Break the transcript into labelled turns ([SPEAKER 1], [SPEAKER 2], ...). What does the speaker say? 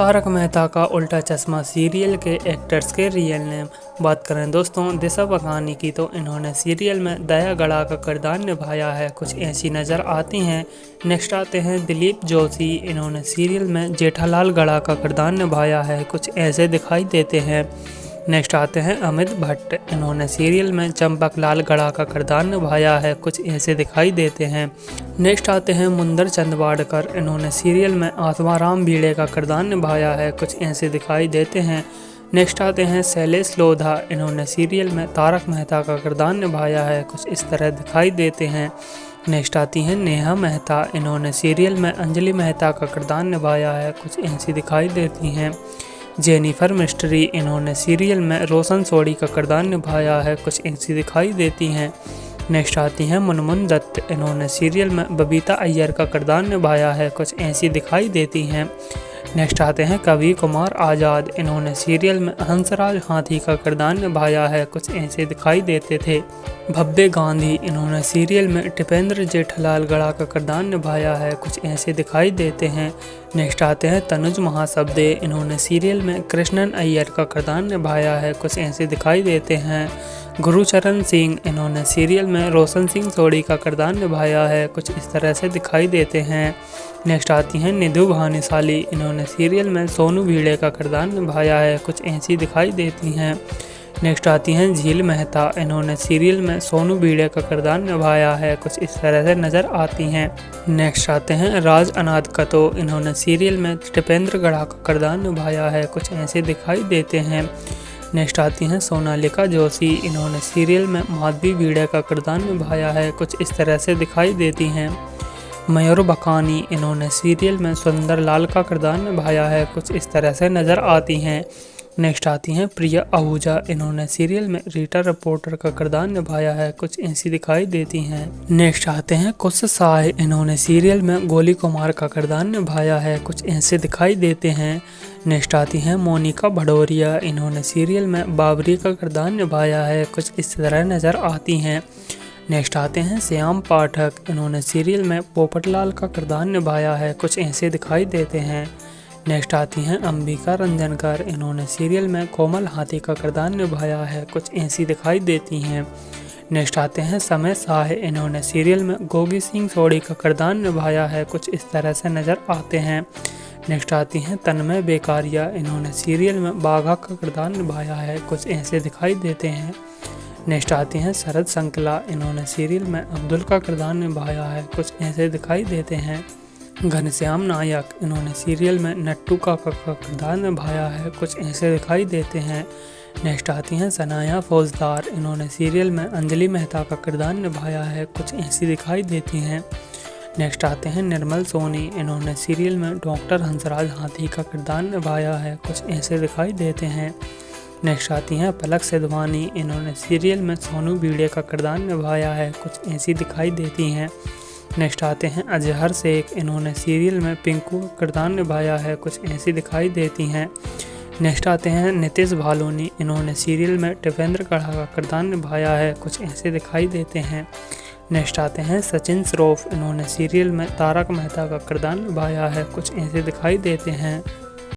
[SPEAKER 1] तारक मेहता का उल्टा चश्मा सीरियल के एक्टर्स के रियल नेम बात करें दोस्तों दिशा पटानी की तो इन्होंने सीरियल में दया गड़ा का किरदार निभाया है, कुछ ऐसी नज़र आती हैं। नेक्स्ट आते हैं दिलीप जोशी, इन्होंने सीरियल में जेठालाल गड़ा का किरदार निभाया है, कुछ ऐसे दिखाई देते हैं। नेक्स्ट आते हैं अमित भट्ट, इन्होंने सीरियल में चंपकलाल गड़ा का किरदार निभाया है, कुछ ऐसे दिखाई देते हैं। नेक्स्ट आते हैं मुंदर चंदवाड़कर, इन्होंने सीरियल में आत्माराम भीड़े का किरदार निभाया है, कुछ ऐसे दिखाई देते हैं। नेक्स्ट आते हैं शैलेश लोधा, इन्होंने सीरियल में तारक मेहता का किरदार निभाया है, कुछ इस तरह दिखाई देते हैं। नेक्स्ट आती हैं नेहा मेहता, इन्होंने सीरियल में अंजलि मेहता का किरदार निभाया है, कुछ ऐसी दिखाई देती हैं। जेनिफर मिस्ट्री, इन्होंने सीरियल में रोशन सोढ़ी का किरदार निभाया है, कुछ ऐसी दिखाई देती हैं। नेक्स्ट आती हैं मुनमुन दत्त, इन्होंने सीरियल में बबीता अय्यर का किरदार निभाया है, कुछ ऐसी दिखाई देती हैं। नेक्स्ट आते हैं कवि कुमार आज़ाद, इन्होंने सीरियल में हंसराज हाथी का किरदार निभाया है, कुछ ऐसे दिखाई देते थे। भव्य गांधी, इन्होंने सीरियल में टिपेंद्र जेठालाल गड़ा का किरदार निभाया है, कुछ ऐसे दिखाई देते हैं। नेक्स्ट आते हैं तनुज महासबदे, इन्होंने सीरियल में कृष्णन अय्यर का किरदार निभाया है, कुछ ऐसे दिखाई देते हैं। गुरुचरण सिंह, इन्होंने सीरियल में रोशन सिंह सोढ़ी का किरदार निभाया है, कुछ इस तरह से दिखाई देते हैं। नेक्स्ट आती हैं निधु भानुशाली, इन्होंने सीरियल में सोनू भिड़े का किरदार निभाया है, कुछ ऐसी दिखाई देती हैं। नेक्स्ट आती हैं झील मेहता, इन्होंने सीरियल में सोनू भिड़े का किरदार निभाया है, कुछ इस तरह से नज़र आती हैं। नेक्स्ट आते हैं राज अनाथ कतो, इन्होंने सीरियल में टिपेंद्र गड़ा का किरदार निभाया है, कुछ ऐसे दिखाई देते हैं। नेक्स्ट आती हैं सोनालिका जोशी, इन्होंने सीरियल में माधवी भिड़े का किरदार निभाया है, कुछ इस तरह से दिखाई देती हैं। मयूर बकानी, इन्होंने सीरियल में सुंदर लाल का किरदार निभाया है, कुछ इस तरह से नज़र आती हैं। नेक्स्ट आती हैं प्रिया आहूजा, इन्होंने सीरियल में रीटा रिपोर्टर का किरदार निभाया है, कुछ ऐसी दिखाई देती हैं। नेक्स्ट आते हैं कुश साह, इन्होंने सीरियल में गोली कुमार का किरदार निभाया है, कुछ ऐसे दिखाई देते हैं। नेक्स्ट आती हैं मोनिका भदौरिया, इन्होंने सीरियल में बाबरी का किरदार निभाया है, कुछ इस तरह नज़र आती हैं। नेक्स्ट आते हैं श्याम पाठक, इन्होंने सीरियल में पोपटलाल का किरदार निभाया है, कुछ ऐसे दिखाई देते हैं। नेक्स्ट आती हैं अंबिका रंजनकर, इन्होंने सीरियल में कोमल हाथी का किरदार निभाया है, कुछ ऐसी दिखाई देती हैं। नेक्स्ट आते हैं समय साह, इन्होंने सीरियल में गोगी सिंह सोढ़ी का किरदार निभाया है, कुछ इस तरह से नज़र आते हैं। नेक्स्ट आती हैं तन्मय बेकारिया, इन्होंने सीरियल में बाघा का किरदार निभाया है, कुछ ऐसे दिखाई देते हैं। नेक्स्ट आती हैं शरद संकला, इन्होंने सीरियल में अब्दुल का किरदार निभाया है, कुछ ऐसे दिखाई देते हैं। घनश्याम नायक, इन्होंने सीरियल में नट्टू का किरदार निभाया है, कुछ ऐसे दिखाई देते हैं। नेक्स्ट आती हैं सनाया फौजदार, इन्होंने सीरियल में अंजलि मेहता का किरदार निभाया है, कुछ ऐसी दिखाई देती हैं। नेक्स्ट आते हैं निर्मल सोनी, इन्होंने सीरियल में डॉक्टर हंसराज हाथी का किरदार निभाया है, कुछ ऐसे दिखाई देते हैं। नेक्स्ट आती हैं पलक सिधवानी, इन्होंने सीरियल में सोनू भिड़े का किरदार निभाया है, कुछ ऐसी दिखाई देती हैं। नेक्स्ट आते हैं अजहर शेख, इन्होंने सीरियल में पिंकू का किरदार निभाया है, कुछ ऐसी दिखाई देती हैं। नेक्स्ट आते हैं नीतीश भालोनी, इन्होंने सीरियल में टिपेंद्र गड़ा का किरदार निभाया है, कुछ ऐसे दिखाई देते हैं। नेक्स्ट आते हैं सचिन श्रॉफ, इन्होंने सीरियल में तारक मेहता का किरदार निभाया है, कुछ ऐसे दिखाई देते हैं।